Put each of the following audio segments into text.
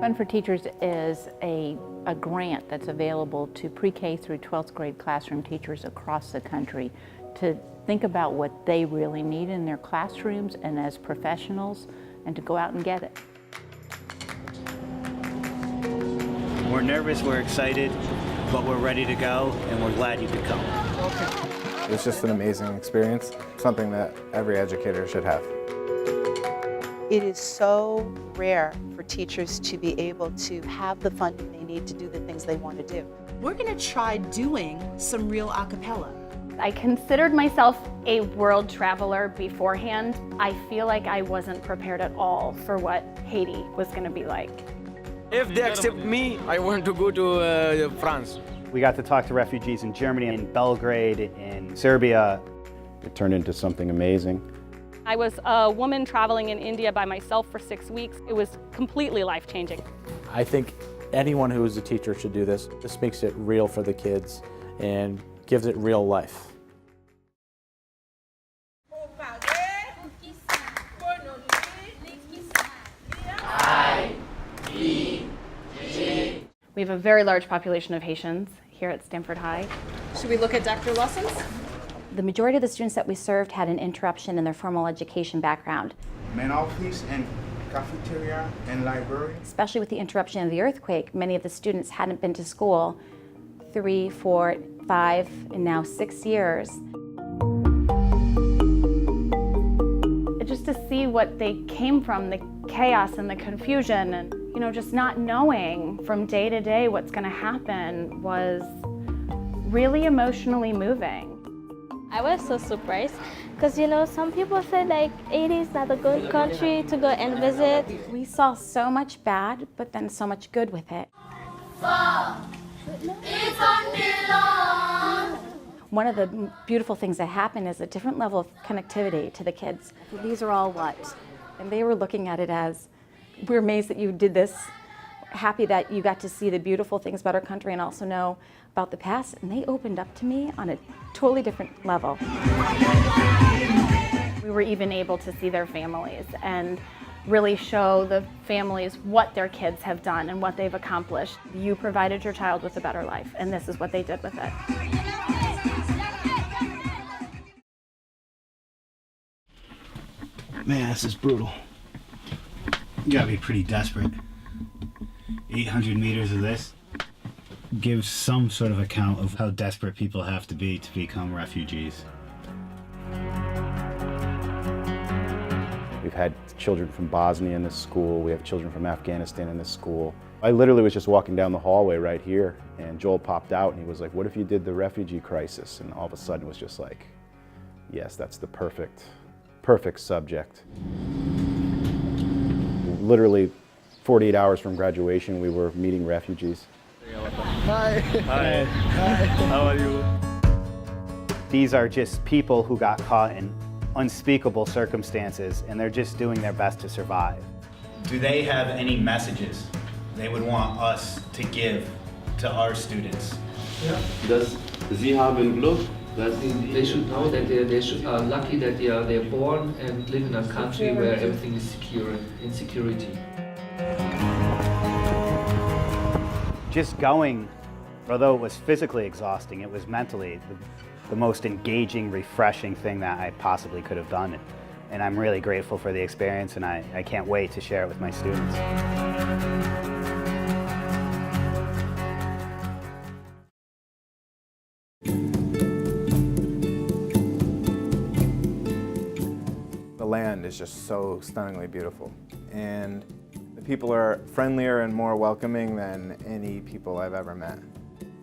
Fund for Teachers is a grant that's available to pre-K through 12th grade classroom teachers across the country to think about what they really need in their classrooms and as professionals, and to go out and get it. We're nervous, we're excited, but we're ready to go, and we're glad you could come. It's just an amazing experience, something that every educator should have. It is so rare for teachers to be able to have the funding they need to do the things they want to do. We're going to try doing some real a cappella. I considered myself a world traveler beforehand. I feel like I wasn't prepared at all for what Haiti was going to be like. If they accept me, I want to go to France. We got to talk to refugees in Germany, in Belgrade, in Serbia. It turned into something amazing. I was a woman traveling in India by myself for 6 weeks. It was completely life-changing. I think anyone who is a teacher should do this. This makes it real for the kids and gives it real life. We have a very large population of Haitians here at Stanford High. Should we look at Dr. Lessons? The majority of the students that we served had an interruption in their formal education background. Main office and cafeteria and library. Especially with the interruption of the earthquake, many of the students hadn't been to school 3, 4, 5, and now 6 years. Just to see what they came from, the chaos and the confusion, and just not knowing from day to day what's going to happen was really emotionally moving. I was so surprised because some people say like Haiti is not a good country to go and visit. We saw so much bad, but then so much good with it. One of the beautiful things that happened is a different level of connectivity to the kids. These are all what? And they were looking at it as, we're amazed that you did this, happy that you got to see the beautiful things about our country and also know about the past, and they opened up to me on a totally different level. We were even able to see their families and really show the families what their kids have done and what they've accomplished. You provided your child with a better life, and this is what they did with it. Man, this is brutal. You gotta be pretty desperate. 800 meters of this gives some sort of account of how desperate people have to be to become refugees. We've had children from Bosnia in this school. We have children from Afghanistan in this school. I literally was just walking down the hallway right here, and Joel popped out and he was like, "What if you did the refugee crisis?" And all of a sudden it was just like, yes, that's the perfect subject. Literally 48 hours from graduation, we were meeting refugees. Hi. Hi. Hi. How are you? These are just people who got caught in unspeakable circumstances, and they're just doing their best to survive. Do they have any messages they would want us to give to our students? Dass sie haben Glück, that they should know that they are lucky that they're born and live in a country where everything is secure, in security. Just going, although it was physically exhausting, it was mentally the most engaging, refreshing thing that I possibly could have done. And I'm really grateful for the experience, and I can't wait to share it with my students. The land is just so stunningly beautiful, and the people are friendlier and more welcoming than any people I've ever met.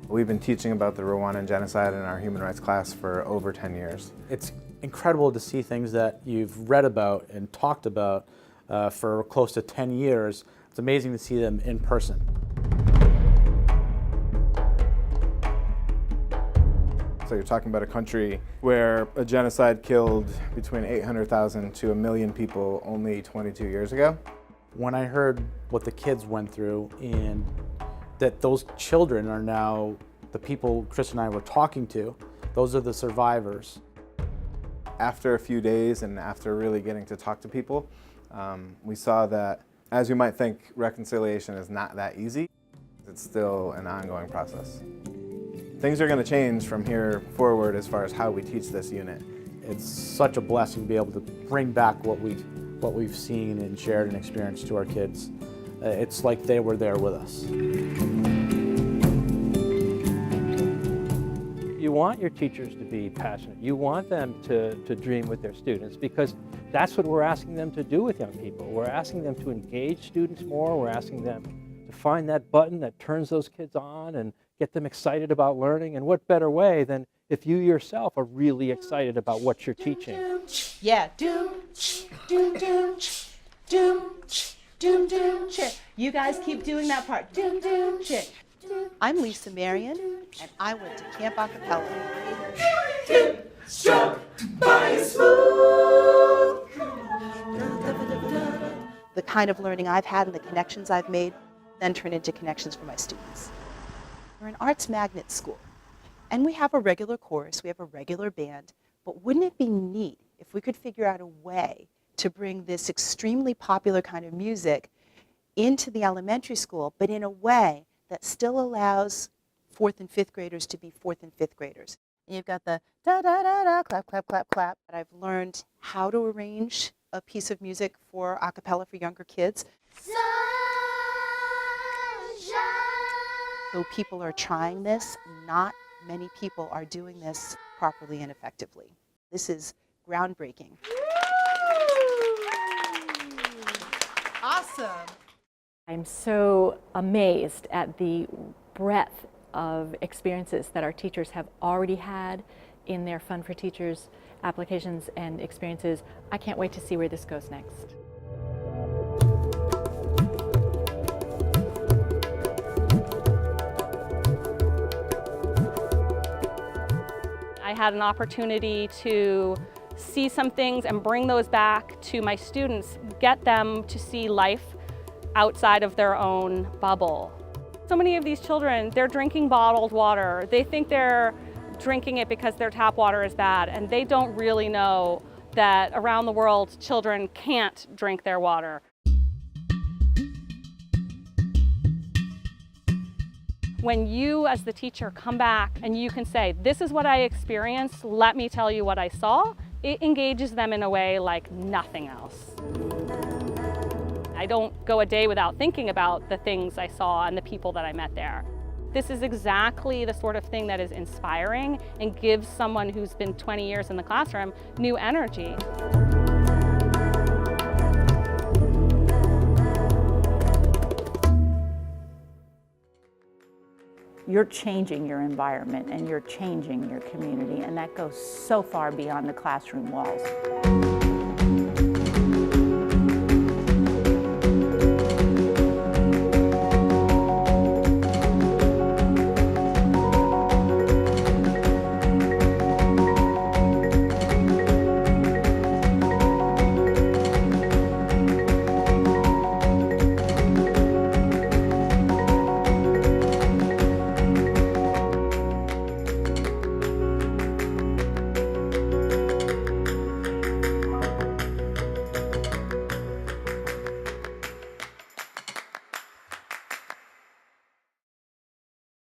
We've been teaching about the Rwandan genocide in our human rights class for over 10 years. It's incredible to see things that you've read about and talked about for close to 10 years. It's amazing to see them in person. So you're talking about a country where a genocide killed between 800,000 to 1 million people only 22 years ago. When I heard what the kids went through and that those children are now the people Chris and I were talking to, those are the survivors. After a few days and after really getting to talk to people, we saw that As you might think, reconciliation is not that easy. It's still an ongoing process. Things are going to change from here forward as far as how we teach this unit. It's such a blessing to be able to bring back what we've seen and shared and experienced to our kids. It's like they were there with us. You want your teachers to be passionate. You want them to dream with their students, because that's what we're asking them to do with young people. We're asking them to engage students more. We're asking them to find that button that turns those kids on and get them excited about learning. And what better way than if you yourself are really excited about what you're teaching. Yeah. Doom, doom, doom, doom, doom, doom, chick. You guys keep doing that part. Doom, doom, chick. I'm Lisa Marion, and I went to Camp Acapella. Struck by a smooth. The kind of learning I've had and the connections I've made then turn into connections for my students. We're an arts magnet school, and we have a regular chorus, we have a regular band, but wouldn't it be neat if we could figure out a way to bring this extremely popular kind of music into the elementary school, but in a way that still allows 4th and 5th graders to be 4th and 5th graders. And you've got the da-da-da-da, clap, clap, clap, clap. But I've learned how to arrange a piece of music for a cappella for younger kids. Though people are trying this, not many people are doing this properly and effectively. This is groundbreaking. Awesome. I'm so amazed at the breadth of experiences that our teachers have already had in their Fun for Teachers applications and experiences. I can't wait to see where this goes next. I had an opportunity to see some things and bring those back to my students, get them to see life outside of their own bubble. So many of these children, they're drinking bottled water. They think they're drinking it because their tap water is bad, and they don't really know that around the world, children can't drink their water. When you, as the teacher, come back and you can say, this is what I experienced, let me tell you what I saw, it engages them in a way like nothing else. I don't go a day without thinking about the things I saw and the people that I met there. This is exactly the sort of thing that is inspiring and gives someone who's been 20 years in the classroom new energy. You're changing your environment and you're changing your community, and that goes so far beyond the classroom walls.